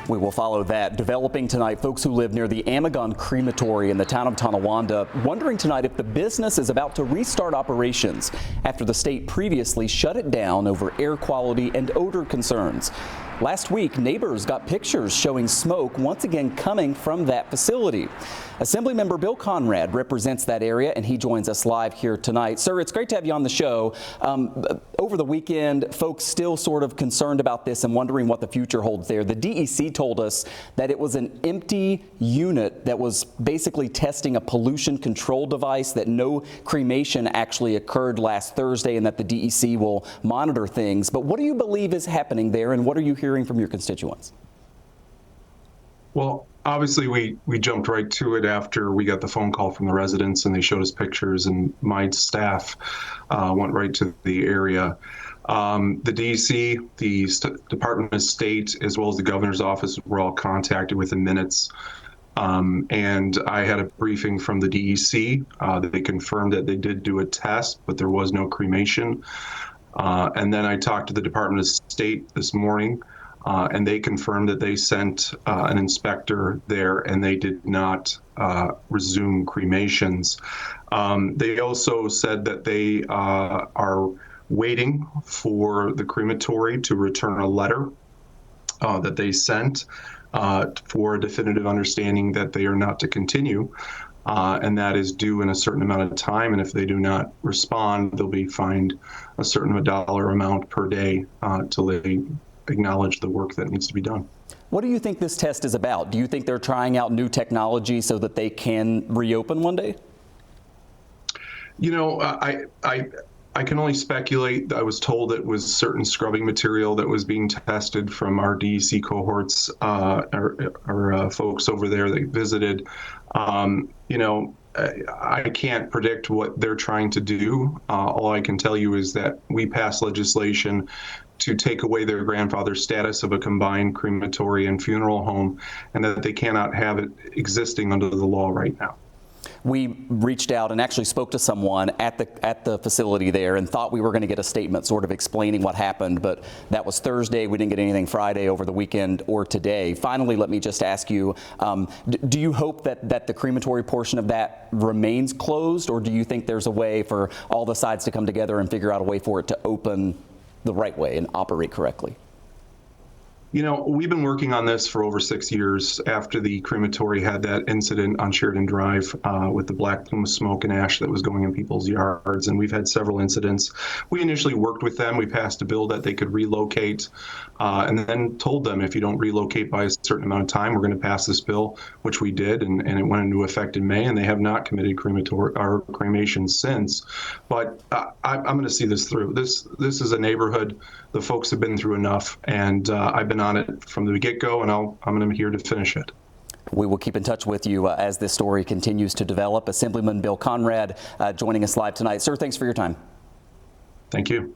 We will follow that. Developing tonight, folks who live near the Amigone Crematory in the town of Tonawanda wondering tonight if the business is about to restart operations after the state previously shut it down over air quality and odor concerns. Last week, neighbors got pictures showing smoke once again coming from that facility. Assemblyman Bill Conrad represents that area, and he joins us live here tonight. Sir, it's great to have you on the show. Over the weekend, folks still sort of concerned about this and wondering what the future holds there. The DEC told us that it was an empty unit that was basically testing a pollution control device, that no cremation actually occurred last Thursday, and that the DEC will monitor things. But what do you believe is happening there, and what are you hearing from your constituents? Well, obviously we jumped right to it after we got the phone call from the residents and they showed us pictures, and my staff went right to the area. The DEC, the Department of State, as well as the governor's office were all contacted within minutes. And I had a briefing from the DEC that they confirmed that they did do a test, but there was no cremation. And then I talked to the Department of State this morning, and they confirmed that they sent an inspector there and they did not resume cremations. They also said that they are waiting for the crematory to return a letter that they sent for a definitive understanding that they are not to continue. And that is due in a certain amount of time. And if they do not respond, they'll be fined a certain dollar amount per day till they acknowledge the work that needs to be done. What do you think this test is about? Do you think they're trying out new technology so that they can reopen one day? You know, I can only speculate. I was told it was certain scrubbing material that was being tested from our DEC cohorts, our folks over there that visited. You know, I can't predict what they're trying to do. All I can tell you is that we passed legislation to take away their grandfather status of a combined crematory and funeral home, and that they cannot have it existing under the law right now. We reached out and actually spoke to someone at the facility there and thought we were going to get a statement sort of explaining what happened, but that was Thursday. We didn't get anything Friday, over the weekend, or today. Finally, let me just ask you, do you hope that the crematory portion of that remains closed, or do you think there's a way for all the sides to come together and figure out a way for it to open the right way and operate correctly? You know, we've been working on this for over 6 years after the crematory had that incident on Sheridan Drive with the black plume of smoke and ash that was going in people's yards. And we've had several incidents. We initially worked with them. We passed a bill that they could relocate and then told them, if you don't relocate by a certain amount of time, we're going to pass this bill, which we did. And it went into effect in May, and they have not committed cremation since. But I'm going to see this through. This is a neighborhood. The folks have been through enough, and I've been on it from the get-go, and I'm here to finish it. We will keep in touch with you as this story continues to develop. Assemblyman Bill Conrad joining us live tonight. Sir, thanks for your time. Thank you.